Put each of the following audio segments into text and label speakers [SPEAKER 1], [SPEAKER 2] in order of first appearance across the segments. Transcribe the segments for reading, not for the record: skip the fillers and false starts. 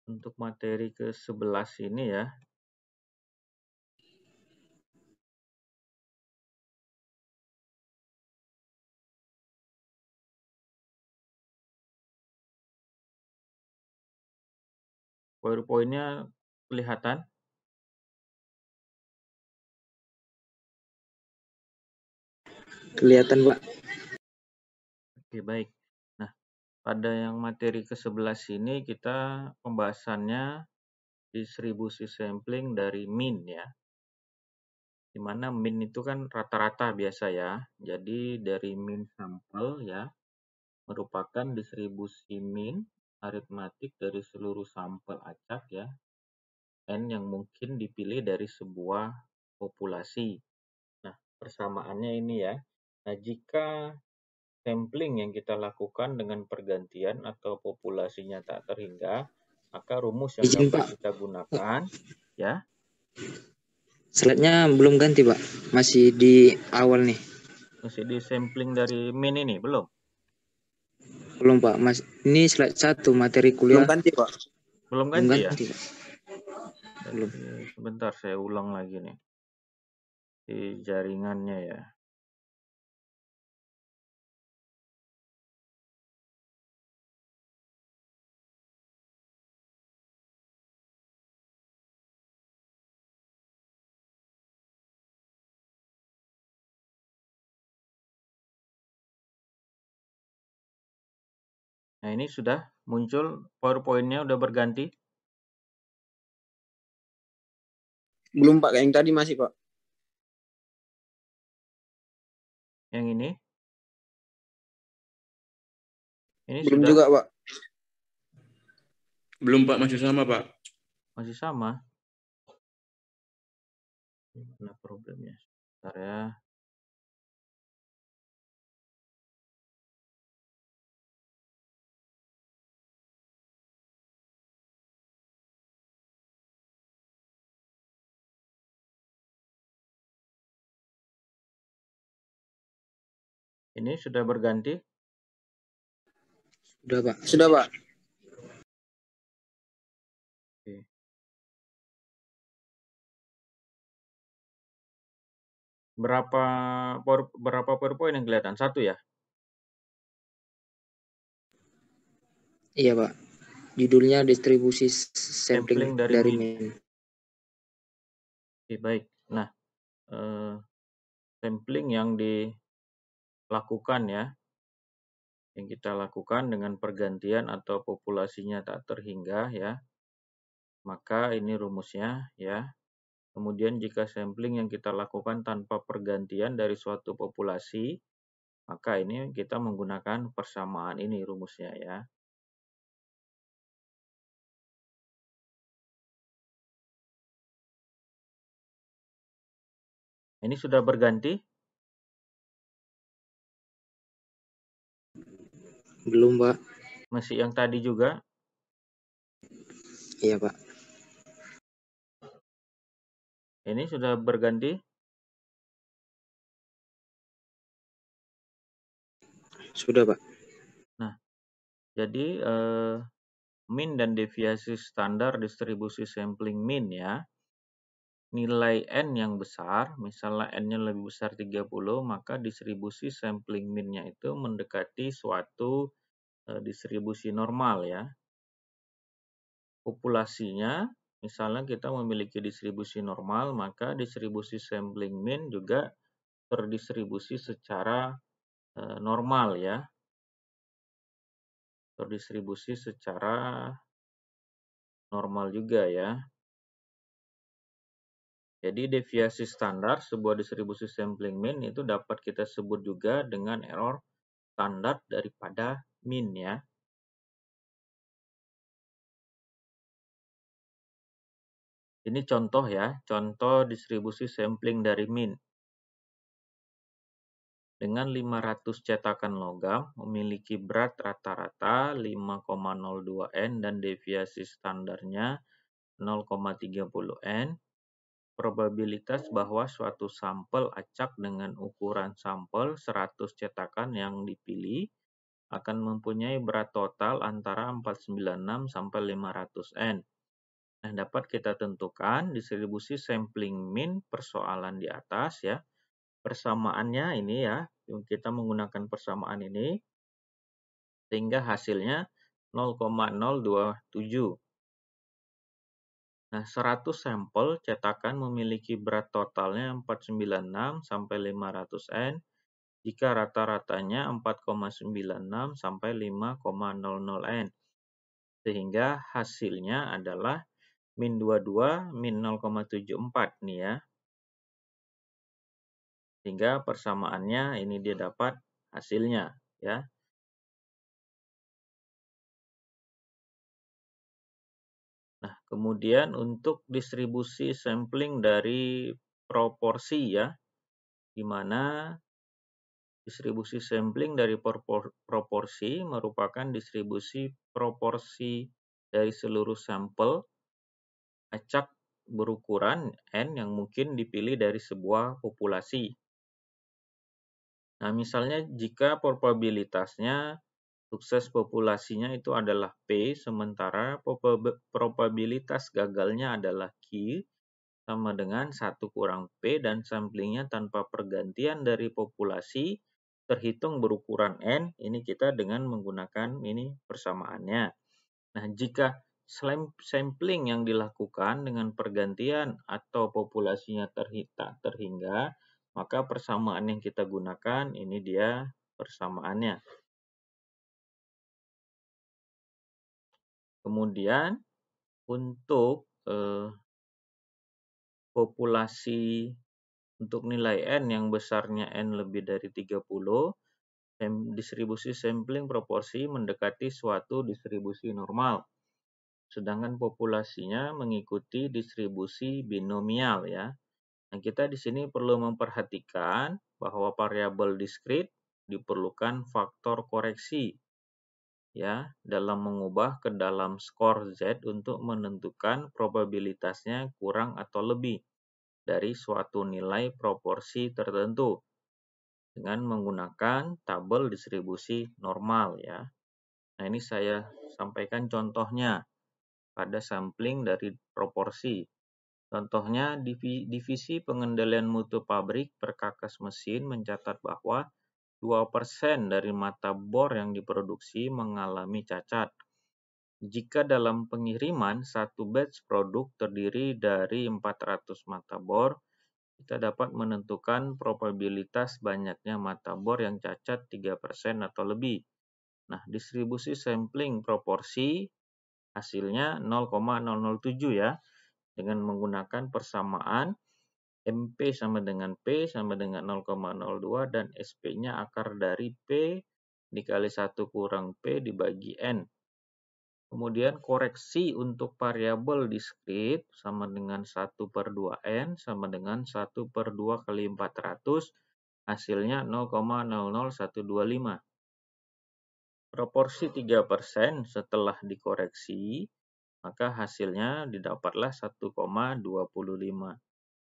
[SPEAKER 1] Untuk materi ke-11 ini ya, PowerPoint-nya kelihatan?
[SPEAKER 2] Kelihatan, Pak.
[SPEAKER 1] Oke, baik. Nah, pada yang materi ke-11 ini kita pembahasannya distribusi sampling dari mean ya. Di mana mean itu kan rata-rata biasa ya. Jadi dari mean sampel ya merupakan distribusi mean aritmatik dari seluruh sampel acak ya. N yang mungkin dipilih dari sebuah populasi. Nah, persamaannya ini ya. Nah, jika sampling yang kita lakukan dengan pergantian atau populasinya tak terhingga, maka rumus yang
[SPEAKER 2] Izin,
[SPEAKER 1] dapat
[SPEAKER 2] Pak.
[SPEAKER 1] kita gunakan ya.
[SPEAKER 2] Slide-nya belum ganti, Pak. Masih di awal nih.
[SPEAKER 1] Masih di sampling dari mean ini, belum?
[SPEAKER 2] Belum, Pak. Mas, ini slide 1 materi kuliah.
[SPEAKER 3] Belum ganti, Pak.
[SPEAKER 1] Belum
[SPEAKER 2] Belum
[SPEAKER 1] ganti ya?
[SPEAKER 2] ganti, Pak. Belum.
[SPEAKER 1] Sebentar saya ulang lagi nih. Di jaringannya ya. Nah, ini sudah muncul PowerPoint-nya udah berganti?
[SPEAKER 3] Belum, Pak. Kayak yang tadi masih, Pak.
[SPEAKER 1] Yang ini? Ini
[SPEAKER 3] Belum
[SPEAKER 1] sudah?
[SPEAKER 3] juga, Pak.
[SPEAKER 4] Belum, Pak. Masih sama, Pak.
[SPEAKER 1] Masih sama? Mana problemnya? Bentar ya. Ini sudah berganti?
[SPEAKER 2] Sudah, Pak.
[SPEAKER 3] Sudah, Pak.
[SPEAKER 1] Oke. Berapa PowerPoint yang kelihatan? Satu ya?
[SPEAKER 2] Iya, Pak. Judulnya distribusi sampling dari
[SPEAKER 1] mean.
[SPEAKER 2] mean.
[SPEAKER 1] Oke, baik. Nah, sampling yang dilakukan ya, yang kita lakukan dengan pergantian atau populasinya tak terhingga ya, maka ini rumusnya ya. Kemudian jika sampling yang kita lakukan tanpa pergantian dari suatu populasi, maka ini kita menggunakan persamaan ini rumusnya ya. Ini sudah berganti?
[SPEAKER 2] Belum, Pak.
[SPEAKER 1] Masih yang tadi juga?
[SPEAKER 2] Iya, Pak.
[SPEAKER 1] Ini sudah berganti?
[SPEAKER 2] Sudah, Pak.
[SPEAKER 1] Nah, jadi mean dan deviasi standar distribusi sampling mean ya. Nilai N yang besar, misalnya N-nya lebih besar 30, maka distribusi sampling mean-nya itu mendekati suatu distribusi normal ya. Populasinya, misalnya kita memiliki distribusi normal, maka distribusi sampling mean juga terdistribusi secara normal ya. Terdistribusi secara normal juga ya. Jadi deviasi standar sebuah distribusi sampling mean itu dapat kita sebut juga dengan error standar daripada mean ya. Ini contoh ya, contoh distribusi sampling dari mean. Dengan 500 cetakan logam memiliki berat rata-rata 5,02 N dan deviasi standarnya 0,30 N. Probabilitas bahwa suatu sampel acak dengan ukuran sampel 100 cetakan yang dipilih akan mempunyai berat total antara 496 sampai 500 N. Nah, dapat kita tentukan distribusi sampling mean persoalan di atas ya. Persamaannya ini ya, kita menggunakan persamaan ini sehingga hasilnya 0,027. Nah, 100 sampel cetakan memiliki berat totalnya 496 sampai 500 N jika rata-ratanya 4,96 sampai 5,00 N. Sehingga hasilnya adalah min 22, min 0,74 nih ya. Sehingga persamaannya ini dia dapat hasilnya ya. Nah, kemudian untuk distribusi sampling dari proporsi ya, di mana distribusi sampling dari proporsi merupakan distribusi proporsi dari seluruh sampel acak berukuran N yang mungkin dipilih dari sebuah populasi. Nah, misalnya jika probabilitasnya sukses populasinya itu adalah P, sementara probabilitas gagalnya adalah Q, sama dengan 1 kurang P dan samplingnya tanpa pergantian dari populasi terhitung berukuran N, ini kita dengan menggunakan ini persamaannya. Nah, jika sampling yang dilakukan dengan pergantian atau populasinya tak terhingga, maka persamaan yang kita gunakan ini dia persamaannya. Kemudian untuk populasi untuk nilai N yang besarnya N lebih dari 30, distribusi sampling proporsi mendekati suatu distribusi normal. Sedangkan populasinya mengikuti distribusi binomial ya. Nah, kita di sini perlu memperhatikan bahwa variabel diskrit diperlukan faktor koreksi ya dalam mengubah ke dalam skor Z untuk menentukan probabilitasnya kurang atau lebih dari suatu nilai proporsi tertentu dengan menggunakan tabel distribusi normal ya. Nah, ini saya sampaikan contohnya pada sampling dari proporsi. Contohnya, divisi pengendalian mutu pabrik perkakas mesin mencatat bahwa 2% dari mata bor yang diproduksi mengalami cacat. Jika dalam pengiriman satu batch produk terdiri dari 400 mata bor, kita dapat menentukan probabilitas banyaknya mata bor yang cacat 3% atau lebih. Nah, distribusi sampling proporsi hasilnya 0,007 ya, dengan menggunakan persamaan MP sama dengan P sama dengan 0,02 dan SP-nya akar dari P dikali 1 kurang P dibagi N. Kemudian koreksi untuk variabel diskrit sama dengan 1/2N sama dengan 1/2 kali 400, hasilnya 0,00125. Proporsi 3% setelah dikoreksi, maka hasilnya didapatlah 1,25.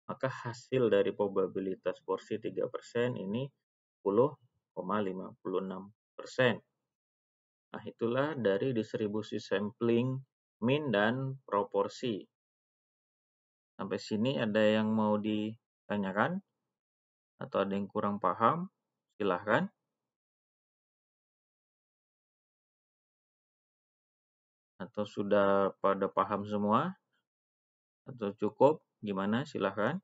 [SPEAKER 1] Maka hasil dari probabilitas porsi 3% ini 10,56%. Nah, itulah dari distribusi sampling mean dan proporsi. Sampai sini ada yang mau ditanyakan? Atau ada yang kurang paham? Silahkan. Atau sudah pada paham semua? Atau cukup? Gimana? Silahkan.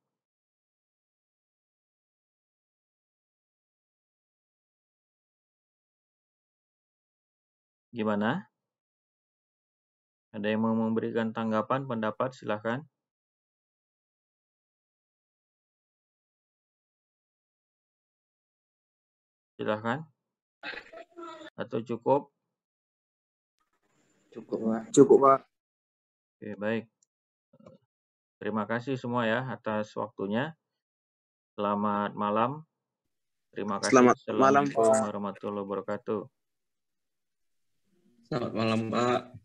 [SPEAKER 1] Gimana? Ada yang mau memberikan tanggapan, pendapat? Silahkan. Silahkan. Atau cukup?
[SPEAKER 2] Cukup, Pak.
[SPEAKER 3] Cukup, Pak.
[SPEAKER 1] Oke, baik. Terima kasih semua ya atas waktunya. Selamat malam. Terima kasih.
[SPEAKER 3] Selamat malam,
[SPEAKER 1] Assalamualaikum
[SPEAKER 3] Pak.
[SPEAKER 1] warahmatullahi wabarakatuh.
[SPEAKER 4] Selamat malam, Pak.